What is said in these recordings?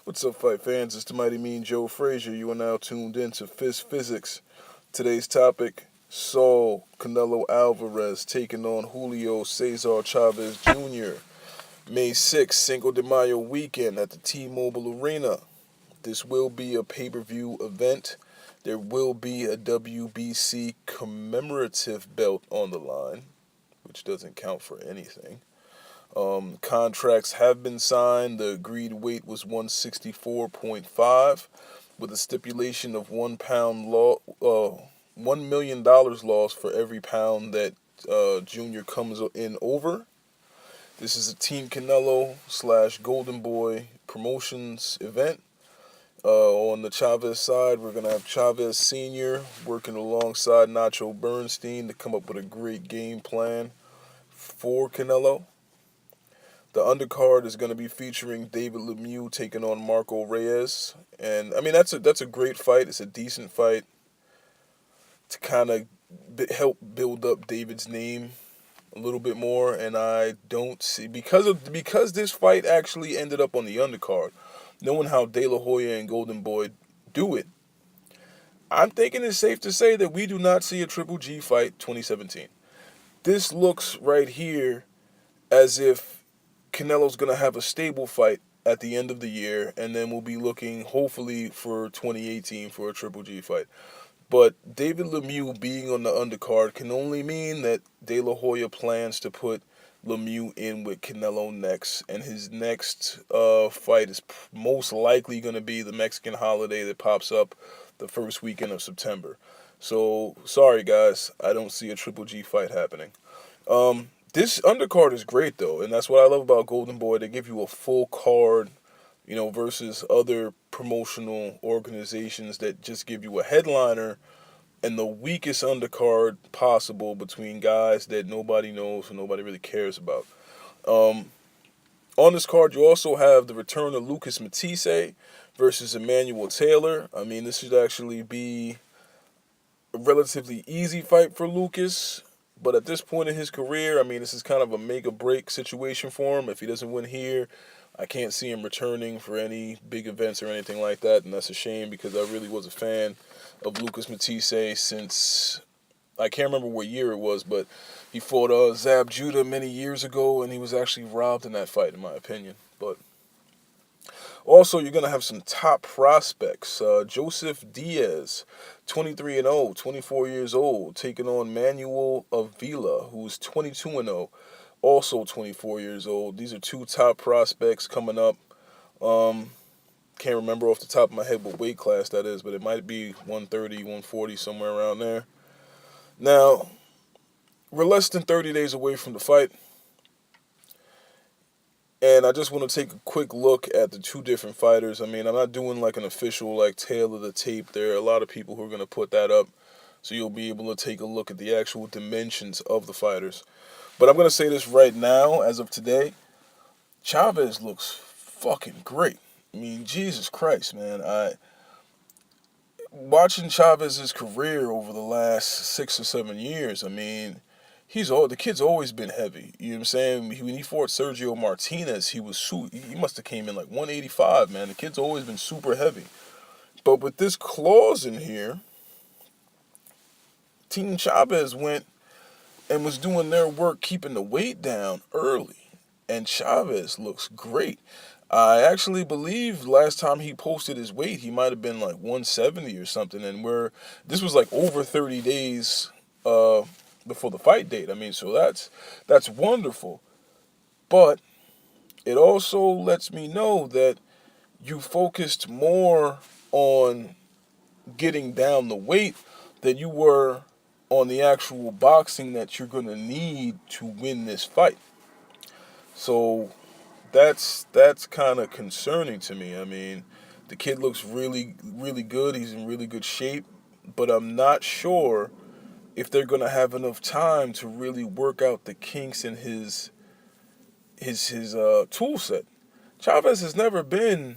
What's up, fight fans? It's the mighty mean Joe Frazier. You are now tuned in to Fist Physics. Today's topic: Saul Canelo Alvarez taking on Julio Chavez Jr. May 6th, Cinco de Mayo weekend at the T-Mobile Arena. This will be a pay-per-view event. There will be a WBC commemorative belt on the line, which doesn't count for anything. Contracts have been signed. The agreed weight was 164.5, with a stipulation of $1 million loss for every pound that Junior comes in over. This is a Team Canelo / Golden Boy Promotions event. On the Chavez side, we're going to have Chavez Sr. working alongside Nacho Bernstein to come up with a great game plan for Canelo. The undercard is going to be featuring David Lemieux taking on Marco Reyes, and I mean that's a great fight. It's a decent fight to kind of help build up David's name a little bit more. And I don't see because this fight actually ended up on the undercard, knowing how De La Hoya and Golden Boy do it. I'm thinking it's safe to say that we do not see a Triple G fight 2017. This looks right here as if Canelo's going to have a stable fight at the end of the year, and then we'll be looking, hopefully, for 2018 for a Triple G fight. But David Lemieux being on the undercard can only mean that De La Hoya plans to put Lemieux in with Canelo next, and his next fight is most likely going to be the Mexican holiday that pops up the first weekend of September. So, sorry guys, I don't see a Triple G fight happening. This undercard is great, though, and that's what I love about Golden Boy. They give you a full card, versus other promotional organizations that just give you a headliner and the weakest undercard possible between guys that nobody knows and nobody really cares about. On this card, you also have the return of Lucas Matisse versus Emmanuel Taylor. I mean, this should actually be a relatively easy fight for Lucas. But at this point in his career, I mean, this is kind of a make-or-break situation for him. If he doesn't win here, I can't see him returning for any big events or anything like that, and that's a shame because I really was a fan of Lucas Matisse since, I can't remember what year it was, but he fought Zab Judah many years ago, and he was actually robbed in that fight, in my opinion. But also, you're going to have some top prospects. Joseph Diaz, 23-0, 24 years old, taking on Manuel Avila, who's 22-0, also 24 years old. These are two top prospects coming up. Can't remember off the top of my head what weight class that is, but it might be 130, 140, somewhere around there. Now, we're less than 30 days away from the fight. And I just want to take a quick look at the two different fighters. I mean, I'm not doing like an official tail of the tape. There are a lot of people who are going to put that up, so you'll be able to take a look at the actual dimensions of the fighters. But I'm going to say this right now, as of today, Chavez looks fucking great. I mean, Jesus Christ, man. Watching Chavez's career over the last 6 or 7 years, I mean, the kid's always been heavy. You know what I'm saying? When he fought Sergio Martinez, he must have came in like 185, man. The kid's always been super heavy. But with this clause in here, Team Chavez went and was doing their work keeping the weight down early. And Chavez looks great. I actually believe last time he posted his weight, he might have been like 170 or something. And this was like over 30 days before the fight date. I mean, so that's wonderful. But it also lets me know that you focused more on getting down the weight than you were on the actual boxing that you're going to need to win this fight. So that's kind of concerning to me. I mean, the kid looks really, really good. He's in really good shape. But I'm not sure if they're going to have enough time to really work out the kinks in his tool set. Chavez has never been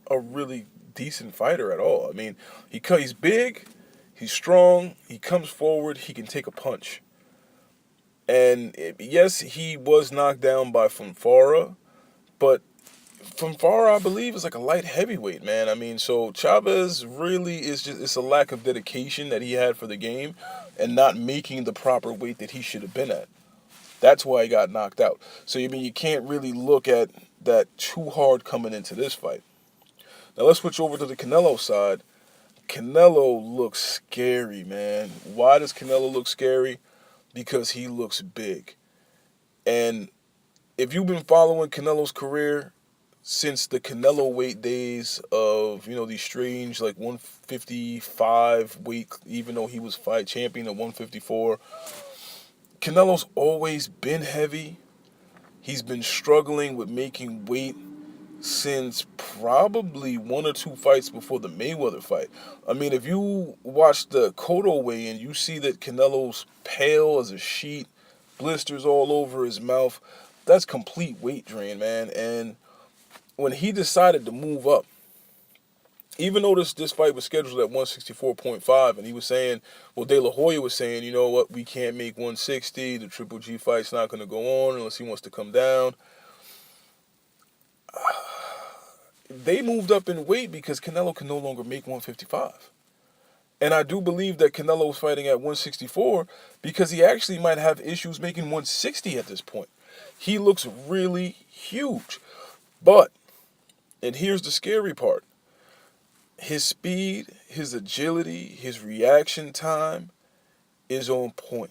a really decent fighter at all. I mean, he's big, he's strong, he comes forward, he can take a punch. And yes, he was knocked down by Fonfara, but from far, I believe, is like a light heavyweight, man. I mean, so Chavez really is just, it's a lack of dedication that he had for the game and not making the proper weight that he should have been at. That's why he got knocked out. So, I mean, you can't really look at that too hard coming into this fight. Now, let's switch over to the Canelo side. Canelo looks scary, man. Why does Canelo look scary? Because he looks big. And if you've been following Canelo's career since the Canelo weight days of, these strange, like 155 weight, even though he was fight champion at 154, Canelo's always been heavy. He's been struggling with making weight since probably one or two fights before the Mayweather fight. I mean, if you watch the Cotto weigh-in, you see that Canelo's pale as a sheet, blisters all over his mouth. That's complete weight drain, man. And when he decided to move up, even though this fight was scheduled at 164.5, and he was saying, well, De La Hoya was saying, you know what, we can't make 160. The Triple G fight's not going to go on unless he wants to come down. They moved up in weight because Canelo can no longer make 155. And I do believe that Canelo was fighting at 164 because he actually might have issues making 160 at this point. He looks really huge. But, and here's the scary part, his speed, his agility, his reaction time is on point.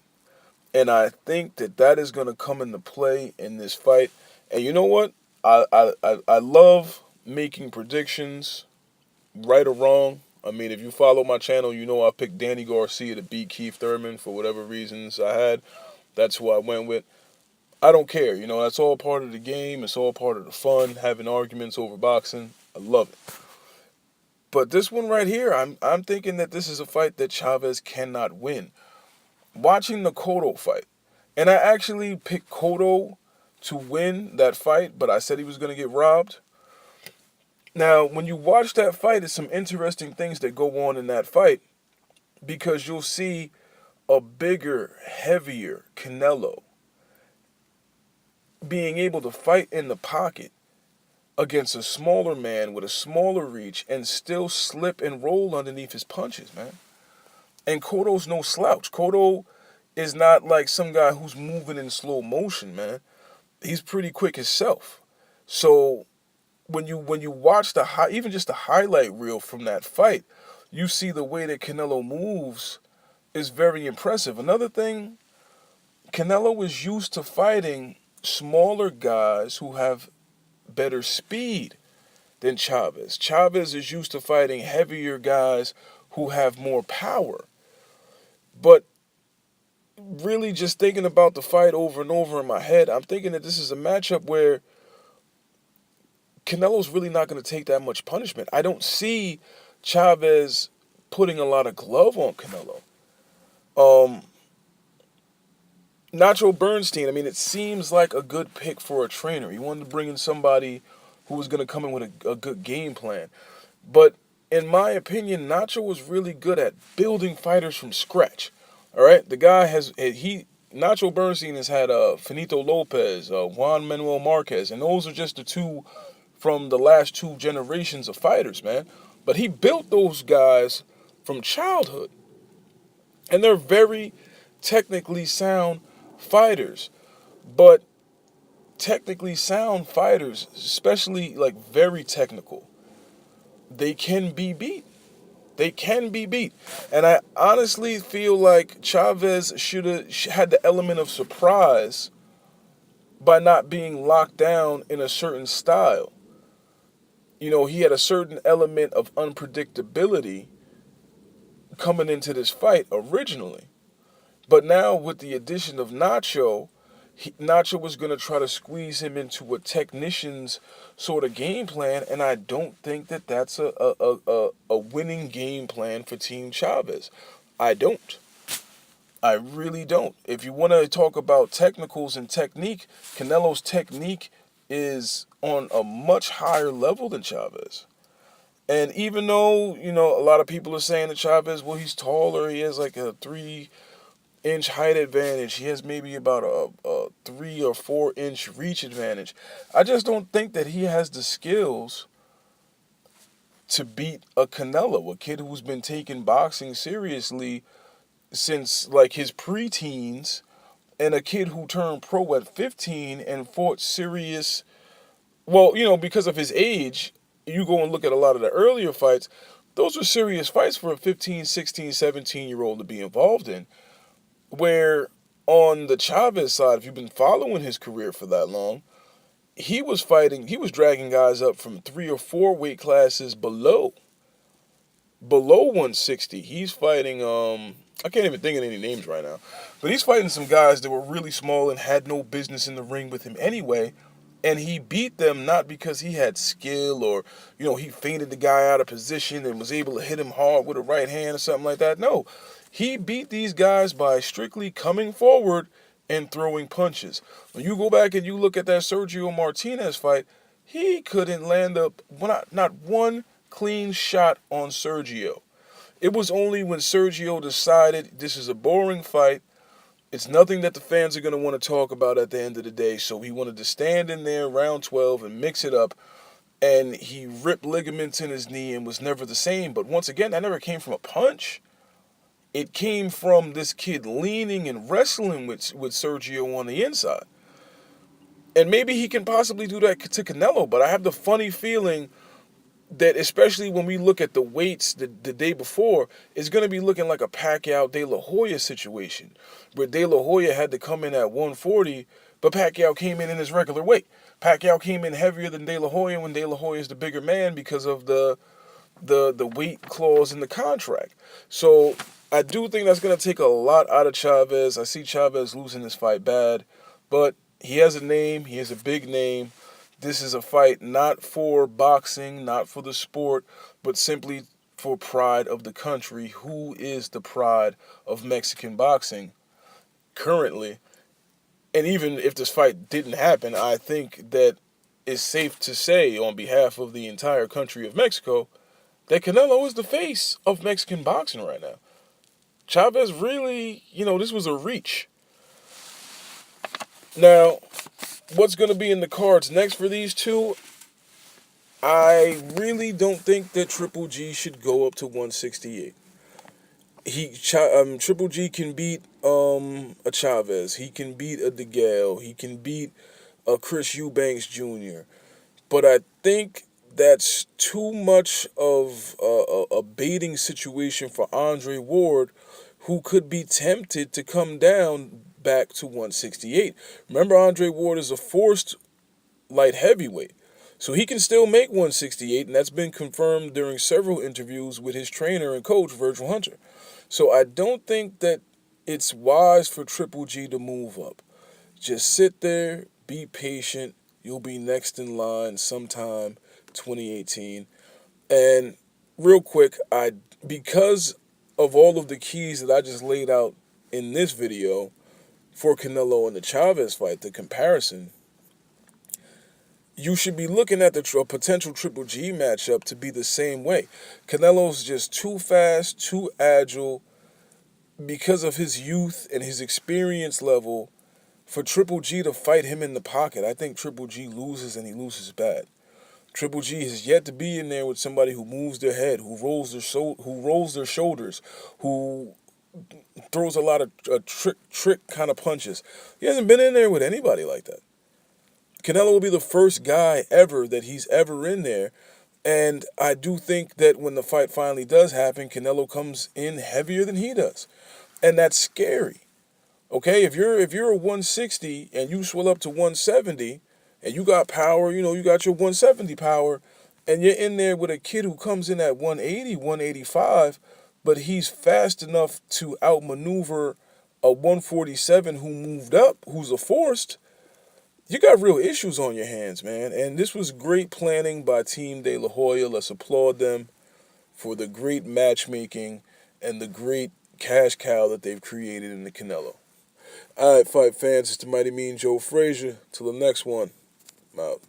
And I think that is going to come into play in this fight. And you know what? I love making predictions, right or wrong. I mean, if you follow my channel, you know I picked Danny Garcia to beat Keith Thurman for whatever reasons I had. That's who I went with. I don't care. That's all part of the game. It's all part of the fun, having arguments over boxing. I love it. But this one right here, I'm thinking that this is a fight that Chavez cannot win. Watching the Cotto fight, and I actually picked Cotto to win that fight, but I said he was going to get robbed. Now, when you watch that fight, there's some interesting things that go on in that fight because you'll see a bigger, heavier Canelo being able to fight in the pocket against a smaller man with a smaller reach and still slip and roll underneath his punches, man. And Cotto's no slouch. Cotto is not like some guy who's moving in slow motion, man. He's pretty quick himself. So when you watch even just the highlight reel from that fight, you see the way that Canelo moves is very impressive. Another thing, Canelo is used to fighting smaller guys who have better speed than Chavez. Chavez is used to fighting heavier guys who have more power. But really just thinking about the fight over and over in my head, I'm thinking that this is a matchup where Canelo's really not going to take that much punishment. I don't see Chavez putting a lot of glove on Canelo. Nacho Bernstein, I mean, it seems like a good pick for a trainer. He wanted to bring in somebody who was going to come in with a good game plan. But in my opinion, Nacho was really good at building fighters from scratch. All right? The guy Nacho Bernstein has had Finito Lopez, Juan Manuel Marquez, and those are just the two from the last two generations of fighters, man. But he built those guys from childhood. And they're very technically sound fighters. But technically sound fighters, especially like very technical, they can be beat. They can be beat. And I honestly feel like Chavez should have had the element of surprise by not being locked down in a certain style. He had a certain element of unpredictability coming into this fight originally. But now with the addition of Nacho, Nacho was going to try to squeeze him into a technician's sort of game plan, and I don't think that that's a winning game plan for Team Chavez. I don't. I really don't. If you want to talk about technicals and technique, Canelo's technique is on a much higher level than Chavez. And even though, a lot of people are saying that Chavez, well, he's taller, he has like a inch height advantage. He has maybe about a 3 or 4 inch reach advantage. I just don't think that he has the skills to beat a Canelo, a kid who's been taking boxing seriously since like his preteens, and a kid who turned pro at 15 and fought serious. Well, because of his age, you go and look at a lot of the earlier fights, those were serious fights for a 15, 16, 17-year-old to be involved in. Where on the Chavez side, if you've been following his career for that long, he was dragging guys up from 3 or 4 weight classes below 160. He's fighting, I can't even think of any names right now, but he's fighting some guys that were really small and had no business in the ring with him anyway. And he beat them not because he had skill or, he feinted the guy out of position and was able to hit him hard with a right hand or something like that. No, he beat these guys by strictly coming forward and throwing punches. When you go back and you look at that Sergio Martinez fight, he couldn't land not one clean shot on Sergio. It was only when Sergio decided this is a boring fight, it's nothing that the fans are going to want to talk about at the end of the day, so he wanted to stand in there round 12 and mix it up, and he ripped ligaments in his knee and was never the same. But once again, that never came from a punch. It came from this kid leaning and wrestling with Sergio on the inside. And maybe he can possibly do that to Canelo, but I have the funny feeling that especially when we look at the weights the day before, it's going to be looking like a Pacquiao De La Hoya situation, where De La Hoya had to come in at 140, but Pacquiao came in his regular weight. Pacquiao came in heavier than De La Hoya when De La Hoya is the bigger man because of the weight clause in the contract. So I do think that's going to take a lot out of Chavez. I see Chavez losing this fight bad, but he has a name. He has a big name. This is a fight not for boxing, not for the sport, but simply for pride of the country. Who is the pride of Mexican boxing currently? And even if this fight didn't happen, I think that it's safe to say on behalf of the entire country of Mexico that Canelo is the face of Mexican boxing right now. Chavez really, this was a reach. Now, what's going to be in the cards next for these two? I really don't think that Triple G should go up to 168. Triple G can beat a Chavez. He can beat a DeGale. He can beat a Chris Eubanks Jr. But I think that's too much of a baiting situation for Andre Ward, who could be tempted to come down back to 168. Remember, Andre Ward is a forced light heavyweight, so he can still make 168, and that's been confirmed during several interviews with his trainer and coach, Virgil Hunter. So I don't think that it's wise for Triple G to move up. Just sit there, be patient. You'll be next in line sometime 2018. And real quick, because of all of the keys that I just laid out in this video for Canelo and the Chavez fight, the comparison, you should be looking at the potential Triple G matchup to be the same way. Canelo's just too fast, too agile, because of his youth and his experience level. For Triple G to fight him in the pocket, I think Triple G loses, and he loses bad. Triple G has yet to be in there with somebody who moves their head, who rolls their shoulders, who throws a lot of trick kind of punches. He hasn't been in there with anybody like that. Canelo will be the first guy ever that he's ever in there, and I do think that when the fight finally does happen, Canelo comes in heavier than he does, and that's scary. Okay, if you're a 160 and you swell up to 170 and you got power, you got your 170 power, and you're in there with a kid who comes in at 180, 185, but he's fast enough to outmaneuver a 147 who moved up, who's a forced, you got real issues on your hands, man. And this was great planning by Team De La Hoya. Let's applaud them for the great matchmaking and the great cash cow that they've created in the Canelo. All right, fight fans, it's the Mighty Mean Joe Frazier. Till the next one, I'm out.